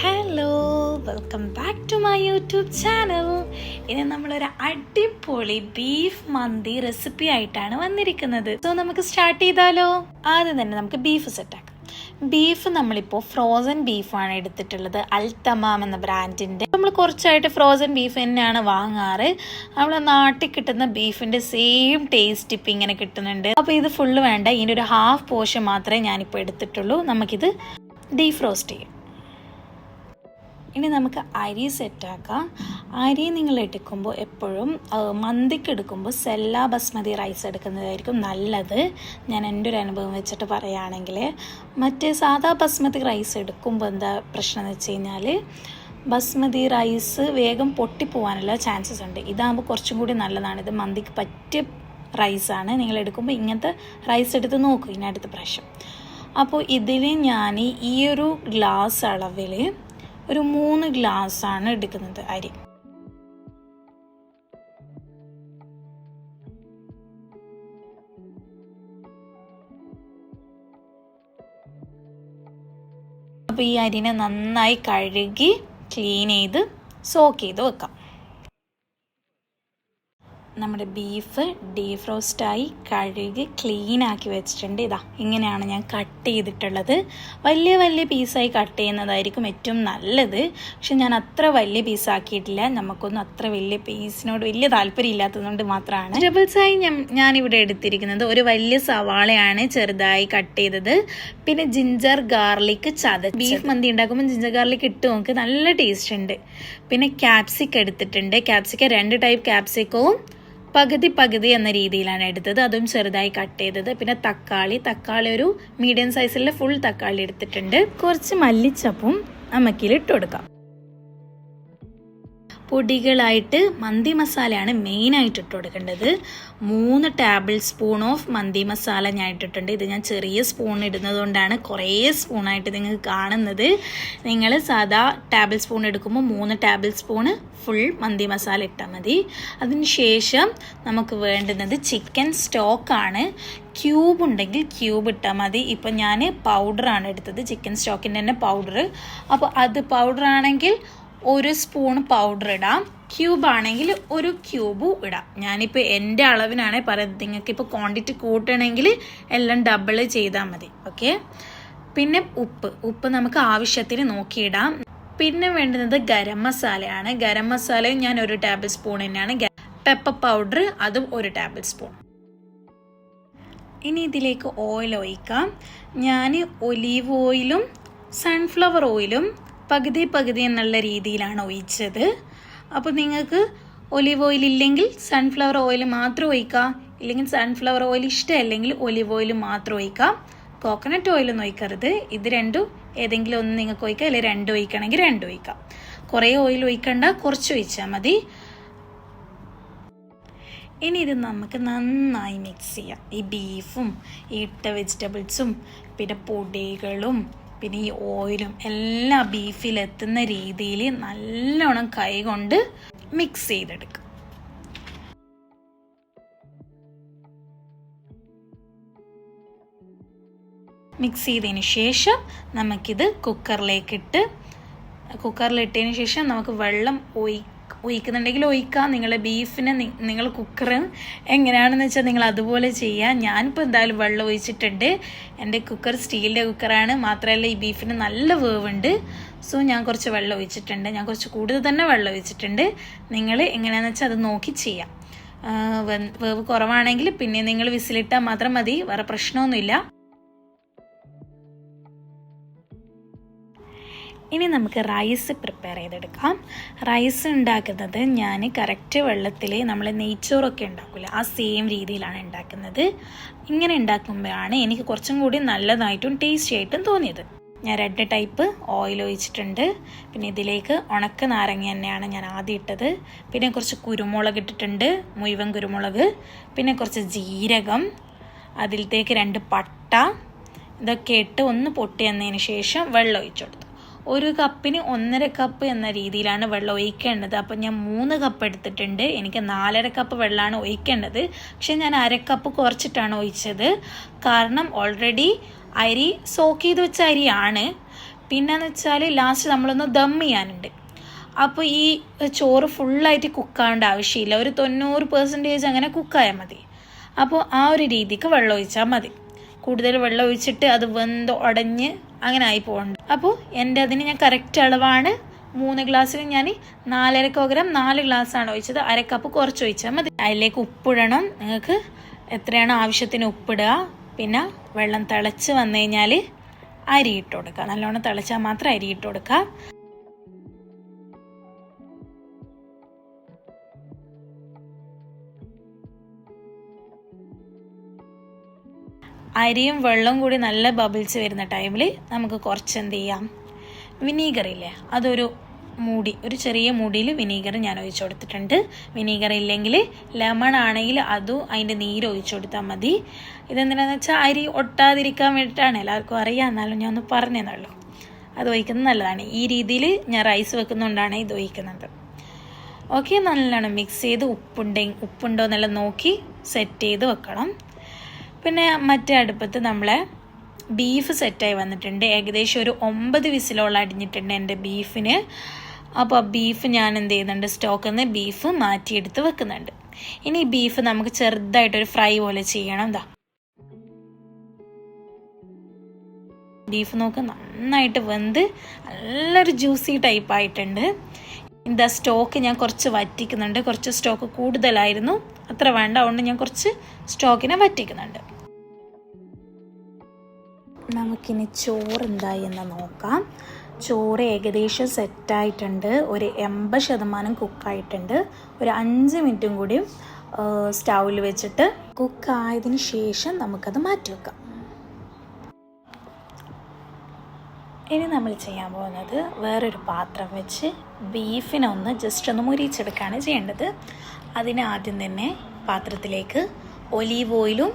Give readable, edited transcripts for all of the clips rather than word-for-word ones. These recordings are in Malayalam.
Hello, welcome back to my YouTube channel. ഇനി നമ്മളൊരു അടിപൊളി ബീഫ് മന്തി റെസിപ്പി ആയിട്ടാണ് വന്നിരിക്കുന്നത്. സോ നമുക്ക് സ്റ്റാർട്ട് ചെയ്താലോ? ആദ്യം തന്നെ നമുക്ക് ബീഫ് സെറ്റാക്കാം. ബീഫ് നമ്മളിപ്പോൾ ഫ്രോസൺ ബീഫാണ് എടുത്തിട്ടുള്ളത്, അൽത്തമാം എന്ന ബ്രാൻഡിൻ്റെ. നമ്മൾ കുറച്ചായിട്ട് ഫ്രോസൺ ബീഫ് തന്നെയാണ് വാങ്ങാറ്. നമ്മളെ നാട്ടിൽ കിട്ടുന്ന ബീഫിൻ്റെ സെയിം ടേസ്റ്റ് ഇപ്പം ഇങ്ങനെ കിട്ടുന്നുണ്ട്. അപ്പോൾ ഇത് ഫുള്ള് വേണ്ട, ഇതിൻ്റെ ഒരു ഹാഫ് പോർഷൻ മാത്രമേ ഞാനിപ്പോൾ എടുത്തിട്ടുള്ളൂ. നമുക്കിത് ഡീഫ്രോസ്റ്റ് ചെയ്യും. ഇനി നമുക്ക് അരി സെറ്റാക്കാം. അരി നിങ്ങൾ എടുക്കുമ്പോൾ എപ്പോഴും മന്തിക്ക് എടുക്കുമ്പോൾ സെല്ല ബസ്മതി റൈസ് എടുക്കുന്നതായിരിക്കും നല്ലത്. ഞാൻ എൻ്റെ ഒരു അനുഭവം വെച്ചിട്ട് പറയുകയാണെങ്കിൽ, മറ്റേ സാധാ ബസ്മതി റൈസ് എടുക്കുമ്പോൾ എന്താ പ്രശ്നം എന്ന് വെച്ച് കഴിഞ്ഞാൽ, ബസ്മതി റൈസ് വേഗം പൊട്ടിപ്പോവാനുള്ള ചാൻസസ് ഉണ്ട്. ഇതാകുമ്പോൾ കുറച്ചും കൂടി നല്ലതാണ്. ഇത് മന്തിക്ക് പറ്റിയ റൈസാണ്. നിങ്ങൾ എടുക്കുമ്പോൾ ഇങ്ങനത്തെ റൈസ് എടുത്ത് നോക്കൂ ഇനി അടുത്ത പ്രാവശ്യം. അപ്പോൾ ഇതിൽ ഞാൻ ഈ ഒരു ഗ്ലാസ് അളവിൽ ഒരു 3 ഗ്ലാസ്സാണ് എടുക്കുന്നത് അരി. അപ്പോൾ ഈ അരിനെ നന്നായി കഴുകി ക്ലീൻ ചെയ്ത് സോക്ക് ചെയ്ത് വെക്കാം. നമ്മുടെ ബീഫ് ഡീഫ്രോസ്റ്റായി കഴുകി ക്ലീൻ ആക്കി വെച്ചിട്ടുണ്ട്. ഇതാ ഇങ്ങനെയാണ് ഞാൻ കട്ട് ചെയ്തിട്ടുള്ളത്. വലിയ വലിയ പീസായി കട്ട് ചെയ്യുന്നതായിരിക്കും ഏറ്റവും നല്ലത്. പക്ഷെ ഞാൻ അത്ര വലിയ പീസാക്കിയിട്ടില്ല. നമുക്കൊന്നും അത്ര വലിയ പീസിനോട് വലിയ താല്പര്യം ഇല്ലാത്തതുകൊണ്ട് മാത്രമാണ്. വെജിറ്റബിൾസായി ഞാനിവിടെ എടുത്തിരിക്കുന്നത് ഒരു വലിയ സവാളയാണ് ചെറുതായി കട്ട് ചെയ്തത്. പിന്നെ ജിഞ്ചർ ഗാർലിക് ബീഫ് മന്തി ഉണ്ടാക്കുമ്പോൾ ജിഞ്ചർ ഗാർലിക് ഇട്ട് നോക്ക്, നല്ല ടേസ്റ്റ് ഉണ്ട്. പിന്നെ ക്യാപ്സിക്കം എടുത്തിട്ടുണ്ട്. ക്യാപ്സിക്കം 2 ടൈപ്പ് ക്യാപ്സിക്കവും പകുതി എന്ന രീതിയിലാണ് എടുത്തത്, അതും ചെറുതായി കട്ട് ചെയ്തത്. പിന്നെ തക്കാളി ഒരു മീഡിയം സൈസിലെ ഫുൾ തക്കാളി എടുത്തിട്ടുണ്ട്. കുറച്ച് മല്ലിച്ചപ്പും നമുക്കിലിട്ട് കൊടുക്കാം. പൊടികളായിട്ട് മന്തി മസാലയാണ് മെയിനായിട്ട് ഇട്ട് കൊടുക്കേണ്ടത്. 3 ടേബിൾ സ്പൂൺ ഓഫ് മന്തി മസാല ഞാൻ ഇട്ടിട്ടുണ്ട്. ഇത് ഞാൻ ചെറിയ സ്പൂൺ ഇടുന്നത് കൊണ്ടാണ് കുറേ സ്പൂണായിട്ട് നിങ്ങൾക്ക് കാണുന്നത്. നിങ്ങൾ സാധാ ടേബിൾ സ്പൂൺ എടുക്കുമ്പോൾ 3 ടേബിൾ സ്പൂണ് ഫുൾ മന്തി മസാല ഇട്ടാൽ മതി. അതിനുശേഷം നമുക്ക് വേണ്ടുന്നത് ചിക്കൻ സ്റ്റോക്കാണ്. ക്യൂബ് ഉണ്ടെങ്കിൽ ക്യൂബ് ഇട്ടാൽ മതി. ഇപ്പം ഞാൻ പൗഡറാണ് എടുത്തത്, ചിക്കൻ സ്റ്റോക്കിൻ്റെ തന്നെ പൗഡർ. അപ്പോൾ അത് പൗഡറാണെങ്കിൽ 1 സ്പൂൺ പൗഡർ ഇടാം, ക്യൂബ് ആണെങ്കിൽ 1 ക്യൂബും ഇടാം. ഞാനിപ്പോൾ എൻ്റെ അളവിനാണ് പറയുന്നത്. നിങ്ങൾക്ക് ഇപ്പോൾ ക്വാണ്ടിറ്റി കൂട്ടണമെങ്കിൽ എല്ലാം ഡബിൾ ചെയ്താൽ മതി. ഓക്കെ. പിന്നെ ഉപ്പ് നമുക്ക് ആവശ്യത്തിന് നോക്കിയിടാം. പിന്നെ വേണ്ടുന്നത് ഗരം മസാലയാണ്. ഗരം മസാലയും ഞാൻ 1 ടേബിൾ സ്പൂൺ തന്നെയാണ്. പെപ്പർ പൗഡർ അതും 1 ടേബിൾ സ്പൂൺ. ഇനി ഇതിലേക്ക് ഓയിൽ ഒഴിക്കാം. ഞാൻ ഒലീവ് ഓയിലും സൺഫ്ലവർ ഓയിലും പകുതി എന്നുള്ള രീതിയിലാണ് ഒഴിച്ചത്. അപ്പോൾ നിങ്ങൾക്ക് ഒലീവ് ഓയിൽ ഇല്ലെങ്കിൽ സൺഫ്ലവർ ഓയിൽ മാത്രം ഒഴിക്കാം. ഇല്ലെങ്കിൽ സൺഫ്ലവർ ഓയിൽ ഇഷ്ടമല്ലെങ്കിൽ ഒലീവ് ഓയിൽ മാത്രം ഒഴിക്കാം. കോക്കനട്ട് ഓയിലൊന്നും ഒഴിക്കരുത്. ഇത് രണ്ടും ഏതെങ്കിലും ഒന്ന് നിങ്ങൾക്ക് ഒഴിക്കാം, അല്ലെങ്കിൽ 2 ഒഴിക്കണമെങ്കിൽ 2 ഒഴിക്കാം. കുറേ ഓയിൽ ഒഴിക്കണ്ട, കുറച്ച് ഒഴിച്ചാൽ മതി. ഇനി ഇത് നമുക്ക് നന്നായി മിക്സ് ചെയ്യാം. ഈ ബീഫും ഈ ഇട്ട വെജിറ്റബിൾസും പിന്നെ പൊടികളും പിന്നെ ഈ ഓയിലും എല്ലാം ബീഫിലെത്തുന്ന രീതിയിൽ നല്ലോണം കൈ കൊണ്ട് മിക്സ് ചെയ്തെടുക്കുക. മിക്സ് ചെയ്തതിന് ശേഷം നമുക്കിത് കുക്കറിലിട്ടതിന് ശേഷം നമുക്ക് വെള്ളം ഒഴിക്കുന്നുണ്ടെങ്കിൽ ഒഴിക്കാം. നിങ്ങളെ ബീഫിനെ നിങ്ങൾ കുക്കർ എങ്ങനെയാണെന്ന് വെച്ചാൽ നിങ്ങൾ അതുപോലെ ചെയ്യുക. ഞാനിപ്പോൾ എന്തായാലും വെള്ളം ഒഴിച്ചിട്ടുണ്ട്. എൻ്റെ കുക്കർ സ്റ്റീലിൻ്റെ കുക്കറാണ്. മാത്രമല്ല ഈ ബീഫിന് നല്ല വേവുണ്ട്. സോ ഞാൻ കുറച്ച് വെള്ളം ഒഴിച്ചിട്ടുണ്ട്. ഞാൻ കുറച്ച് കൂടുതൽ തന്നെ വെള്ളം ഒഴിച്ചിട്ടുണ്ട്. നിങ്ങൾ എങ്ങനെയാണെന്ന് വെച്ചാൽ അത് നോക്കി ചെയ്യാം. വേവ് കുറവാണെങ്കിൽ പിന്നെ നിങ്ങൾ വിസിലിട്ടാൽ മാത്രം മതി, വേറെ പ്രശ്നമൊന്നുമില്ല. ഇനി നമുക്ക് റൈസ് പ്രിപ്പയർ ചെയ്തെടുക്കാം. റൈസ് ഉണ്ടാക്കുന്നത് ഞാൻ കറക്റ്റ് വെള്ളത്തിൽ നമ്മൾ നെയ്ച്ചോറൊക്കെ ഉണ്ടാക്കില്ല ആ സെയിം രീതിയിലാണ് ഉണ്ടാക്കുന്നത്. ഇങ്ങനെ ഉണ്ടാക്കുമ്പോഴാണ് എനിക്ക് കുറച്ചും കൂടി നല്ലതായിട്ടും ടേസ്റ്റി ആയിട്ടും തോന്നിയത്. ഞാൻ 2 ടൈപ്പ് ഓയിൽ ഒഴിച്ചിട്ടുണ്ട്. പിന്നെ ഇതിലേക്ക് ഉണക്ക നാരങ്ങ തന്നെയാണ് ഞാൻ ആദ്യം ഇട്ടത്. പിന്നെ കുറച്ച് കുരുമുളക് ഇട്ടിട്ടുണ്ട്, മുഴുവൻ കുരുമുളക്. പിന്നെ കുറച്ച് ജീരകം, അതിലത്തേക്ക് 2 പട്ട, ഇതൊക്കെ ഇട്ട് ഒന്ന് പൊട്ടി വന്നതിന് ശേഷം വെള്ളം ഒഴിച്ചു കൊടുത്തു. 1 കപ്പിന് 1.5 കപ്പ് എന്ന രീതിയിലാണ് വെള്ളം ഒഴിക്കേണ്ടത്. അപ്പം ഞാൻ 3 കപ്പ് എടുത്തിട്ടുണ്ട്. എനിക്ക് 4.5 കപ്പ് വെള്ളമാണ് ഒഴിക്കേണ്ടത്. പക്ഷെ ഞാൻ 1/2 കപ്പ് കുറച്ചിട്ടാണ് ഒഴിച്ചത്. കാരണം ഓൾറെഡി അരി സോക്ക് ചെയ്ത് വെച്ച അരിയാണ്. പിന്നെയെന്ന് വെച്ചാൽ ലാസ്റ്റ് നമ്മളൊന്ന് ദം ചെയ്യാനുണ്ട്. അപ്പോൾ ഈ ചോറ് ഫുള്ളായിട്ട് കുക്കാവേണ്ട ആവശ്യമില്ല, ഒരു 90% അങ്ങനെ കുക്കായാൽ മതി. അപ്പോൾ ആ ഒരു രീതിക്ക് വെള്ളം ഒഴിച്ചാൽ മതി. കൂടുതൽ വെള്ളം ഒഴിച്ചിട്ട് അത് വെന്ത് ഉടഞ്ഞ് അങ്ങനെ ആയി പോകണ്ട. അപ്പോൾ എൻ്റെ അതിന് ഞാൻ കറക്റ്റ് അളവാണ്. 3 ഗ്ലാസ്സിൽ ഞാൻ 4.5 പകരം 4 ഗ്ലാസ്സാണ് ഒഴിച്ചത്. 1/2 കപ്പ് കുറച്ച് ഒഴിച്ചാൽ മതി. അതിലേക്ക് ഉപ്പിടണം. നിങ്ങൾക്ക് എത്രയാണ് ആവശ്യത്തിന് ഉപ്പിടുക. പിന്നെ വെള്ളം തിളച്ച് വന്നു കഴിഞ്ഞാൽ അരി ഇട്ട് കൊടുക്കുക. നല്ലോണം തിളച്ചാൽ മാത്രം അരി ഇട്ട് കൊടുക്കുക. അരിയും വെള്ളവും കൂടി നല്ല ബബിൾസ് വരുന്ന ടൈമിൽ നമുക്ക് കുറച്ച് എന്ത് ചെയ്യാം, വിനീഗർ ഇല്ലേ, അതൊരു ഒരു ചെറിയ മൂടിയിൽ വിനീഗർ ഞാൻ ഒഴിച്ചു കൊടുത്തിട്ടുണ്ട്. വിനീഗർ ഇല്ലെങ്കിൽ ലെമൺ ആണെങ്കിൽ അതും അതിൻ്റെ നീര് ഒഴിച്ചു കൊടുത്താൽ മതി. ഇതെന്തിനാന്ന് വെച്ചാൽ അരി ഒട്ടാതിരിക്കാൻ വേണ്ടിയിട്ടാണ്, എല്ലാവർക്കും അറിയാം, എന്നാലും ഞാൻ ഒന്ന് പറഞ്ഞതേയുള്ളൂ. അത് ഒഴിക്കുന്നത് നല്ലതാണ്. ഈ രീതിയിൽ ഞാൻ റൈസ് വെക്കുന്നതുകൊണ്ടാണ് ഇത് ഒഴിക്കുന്നത്. ഓക്കെ, നല്ലോണം മിക്സ് ചെയ്ത് ഉപ്പുണ്ടോ എന്നെല്ലാം നോക്കി സെറ്റ് ചെയ്ത് വെക്കണം. പിന്നെ മറ്റേ അടുപ്പത്ത് നമ്മളെ ബീഫ് സെറ്റായി വന്നിട്ടുണ്ട്. ഏകദേശം ഒരു 9 വിസിലോളം അടിഞ്ഞിട്ടുണ്ട് എൻ്റെ ബീഫിന്. അപ്പോൾ ആ ബീഫ് ഞാൻ എന്ത് ചെയ്യുന്നുണ്ട്, സ്റ്റോക്കിൽ നിന്ന് ബീഫ് മാറ്റിയെടുത്ത് വെക്കുന്നുണ്ട്. ഇനി ബീഫ് നമുക്ക് ചെറുതായിട്ടൊരു ഫ്രൈ പോലെ ചെയ്യണം. എന്താ ബീഫ് നോക്ക് നന്നായിട്ട് വെന്ത് നല്ലൊരു ജ്യൂസി ടൈപ്പ് ആയിട്ടുണ്ട്. എന്താ സ്റ്റോക്ക് ഞാൻ കുറച്ച് വറ്റിക്കുന്നുണ്ട്. കുറച്ച് സ്റ്റോക്ക് കൂടുതലായിരുന്നു, അത്ര വേണ്ട, അതുകൊണ്ട് ഞാൻ കുറച്ച് സ്റ്റോക്കിനെ വറ്റിക്കുന്നുണ്ട്. നമുക്കിനി ചോറ് എന്തായി എന്ന് നോക്കാം. ചോറ് ഏകദേശം സെറ്റായിട്ടുണ്ട്. ഒരു 80% കുക്കായിട്ടുണ്ട്. ഒരു 5 മിനിറ്റും കൂടി സ്റ്റൗവിൽ വെച്ചിട്ട് കുക്കായതിന് ശേഷം നമുക്കത് മാറ്റി വെക്കാം. ഇനി നമ്മൾ ചെയ്യാൻ പോകുന്നത് വേറൊരു പാത്രം വെച്ച് ബീഫിനെ ജസ്റ്റ് ഒന്ന് മുരിച്ചെടുക്കുകയാണ് ചെയ്യേണ്ടത്. അതിന് ആദ്യം തന്നെ പാത്രത്തിലേക്ക് ഒലീവ് ഓയിലും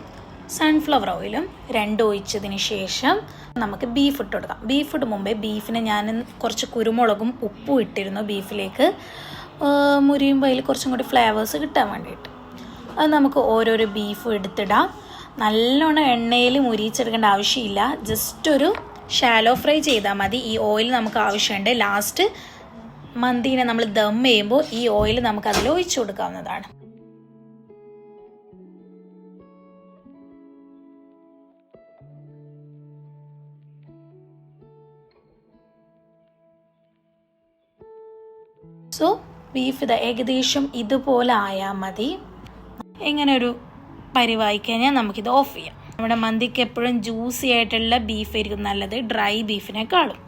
സൺഫ്ലവർ ഓയിലും 2 ഒഴിച്ചതിന് ശേഷം നമുക്ക് ബീഫ് ഇട്ട് കൊടുക്കാം. ബീഫ് ഇട്ട് മുമ്പേ ബീഫിന് ഞാൻ കുറച്ച് കുരുമുളകും ഉപ്പും ഇട്ടിരുന്നു ബീഫിലേക്ക്. മുരിയുമ്പോൾ അതിൽ കുറച്ചും കൂടി ഫ്ലേവേഴ്സ് കിട്ടാൻ വേണ്ടിയിട്ട്. അത് നമുക്ക് ഓരോരോ ബീഫും എടുത്തിടാം. നല്ലോണം എണ്ണയിൽ മുരിച്ചെടുക്കേണ്ട ആവശ്യമില്ല, ജസ്റ്റ് ഒരു ഷാലോ ഫ്രൈ ചെയ്താൽ മതി. ഈ ഓയിൽ നമുക്ക് ആവശ്യമുണ്ട്. ലാസ്റ്റ് മന്തിനെ നമ്മൾ ദം ചെയ്യുമ്പോൾ ഈ ഓയിൽ നമുക്ക് അതിൽ ഒഴിച്ചു കൊടുക്കാവുന്നതാണ്. സോ ബീഫ് ഏകദേശം ഇതുപോലെ ആയാൽ മതി. ഇങ്ങനെ ഒരു പരിവായി കഴിഞ്ഞാൽ നമുക്കിത് ഓഫ് ചെയ്യാം. നമ്മുടെ മന്തിക്ക് എപ്പോഴും ജ്യൂസി ആയിട്ടുള്ള ബീഫ് ആയിരിക്കും നല്ലത്, ഡ്രൈ ബീഫിനേക്കാളും.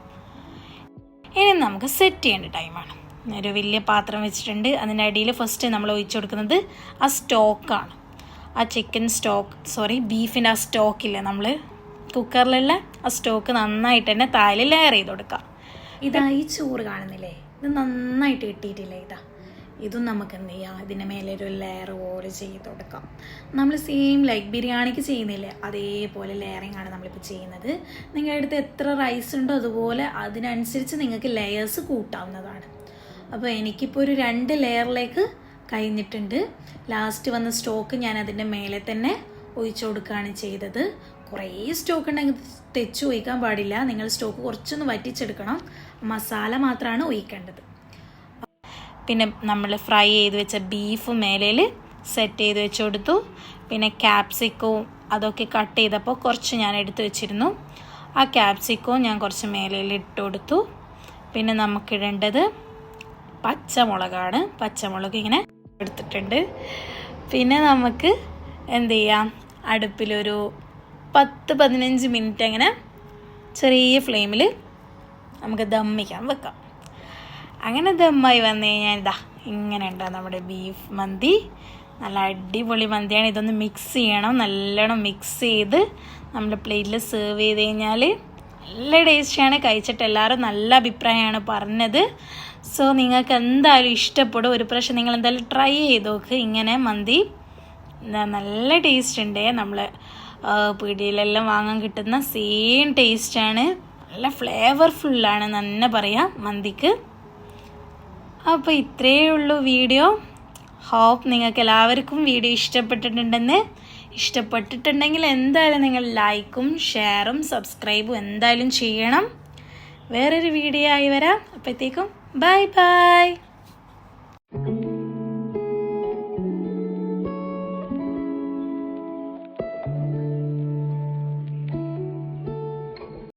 ഇനി നമുക്ക് സെറ്റ് ചെയ്യേണ്ട ടൈമാണ്. ഒരു വലിയ പാത്രം വെച്ചിട്ടുണ്ട്. അതിൻ്റെ അടിയിൽ ഫസ്റ്റ് നമ്മൾ ഒഴിച്ചു കൊടുക്കുന്നത് ആ സ്റ്റോക്കാണ്. ആ ബീഫിൻ്റെ ആ സ്റ്റോക്കില്ലേ, നമ്മൾ കുക്കറിലുള്ള ആ സ്റ്റോക്ക് നന്നായിട്ട് തന്നെ താഴെ ലെയർ ചെയ്ത് കൊടുക്കാം. ഇതായി ചോറ് കാണുന്നില്ലേ, ഇത് നന്നായിട്ട് കിട്ടിയിട്ടില്ലേ, ഇതും നമുക്ക് എന്ത് ചെയ്യാം, ഇതിൻ്റെ മേലെ ഒരു ലെയർ പോലെ ചെയ്ത് കൊടുക്കാം. നമ്മൾ സെയിം ലൈക്ക് ബിരിയാണിക്ക് ചെയ്യുന്നില്ലേ, അതേപോലെ ലെയറിങ് ആണ് നമ്മളിപ്പോൾ ചെയ്യുന്നത്. നിങ്ങളുടെ അടുത്ത് എത്ര റൈസ് ഉണ്ടോ അതുപോലെ അതിനനുസരിച്ച് നിങ്ങൾക്ക് ലെയേഴ്സ് കൂട്ടാവുന്നതാണ്. അപ്പോൾ എനിക്കിപ്പോൾ ഒരു 2 ലെയറിലേക്ക് കഴിഞ്ഞിട്ടുണ്ട്. ലാസ്റ്റ് വന്ന സ്റ്റോക്ക് ഞാൻ അതിൻ്റെ മേലെ തന്നെ ഒഴിച്ചു കൊടുക്കുകയാണ് ചെയ്തത്. കുറേ സ്റ്റോക്ക് ഉണ്ടെങ്കിൽ തെച്ച് ഒഴിക്കാൻ പാടില്ല. നിങ്ങൾ സ്റ്റോക്ക് കുറച്ചൊന്ന് വറ്റിച്ചെടുക്കണം. മസാല മാത്രമാണ് ഒഴിക്കേണ്ടത്. പിന്നെ നമ്മൾ ഫ്രൈ ചെയ്ത് വെച്ച ബീഫ് മേലയിൽ സെറ്റ് ചെയ്ത് വെച്ച് കൊടുത്തു. പിന്നെ ക്യാപ്സിക്കവും അതൊക്കെ കട്ട് ചെയ്തപ്പോൾ കുറച്ച് ഞാൻ എടുത്ത് വെച്ചിരുന്നു. ആ ക്യാപ്സിക്കവും ഞാൻ കുറച്ച് മേലയിൽ ഇട്ട് കൊടുത്തു. പിന്നെ നമുക്കിടേണ്ടത് പച്ചമുളകാണ്. പച്ചമുളക് ഇങ്ങനെ എടുത്തിട്ടുണ്ട്. പിന്നെ നമുക്ക് എന്ത് ചെയ്യാം, അടുപ്പിലൊരു 10-15 മിനിറ്റ് അങ്ങനെ ചെറിയ ഫ്ലെയിമിൽ നമുക്ക് ദമ്മിക്കാൻ വെക്കാം. അങ്ങനെ ദമ്മായി വന്നു കഴിഞ്ഞാൽ ഇങ്ങനെ ഉണ്ടാകും നമ്മുടെ ബീഫ് മന്തി. നല്ല അടിപൊളി മന്തിയാണ്. ഇതൊന്ന് മിക്സ് ചെയ്യണം. നല്ലോണം മിക്സ് ചെയ്ത് നമ്മുടെ പ്ലേറ്റിൽ സെർവ് ചെയ്ത് കഴിഞ്ഞാൽ നല്ല ടേസ്റ്റിയാണ്. കഴിച്ചിട്ട് എല്ലാവരും നല്ല അഭിപ്രായമാണ് പറഞ്ഞത്. സോ നിങ്ങൾക്ക് എന്തായാലും ഇഷ്ടപ്പെടും. ഒരു പ്രാവശ്യം നിങ്ങൾ എന്തായാലും ട്രൈ ചെയ്ത് നോക്ക്. ഇങ്ങനെ മന്തി നല്ല ടേസ്റ്റ് ഉണ്ട്. നമ്മൾ പീടികയിലെല്ലാം വാങ്ങാൻ കിട്ടുന്ന സെയിം ടേസ്റ്റാണ്. നല്ല ഫ്ലേവർഫുള്ളാണ് തന്നെ പറയാം മന്തിക്ക്. അപ്പോൾ ഇത്രയേ ഉള്ളൂ വീഡിയോ. ഹോപ്പ് നിങ്ങൾക്ക് എല്ലാവർക്കും വീഡിയോ ഇഷ്ടപ്പെട്ടിട്ടുണ്ടെങ്കിൽ എന്തായാലും നിങ്ങൾ ലൈക്കും ഷെയറും സബ്സ്ക്രൈബും എന്തായാലും ചെയ്യണം. വേറൊരു വീഡിയോ ആയി വരാം. അപ്പോഴത്തേക്കും ബൈ ബൈ.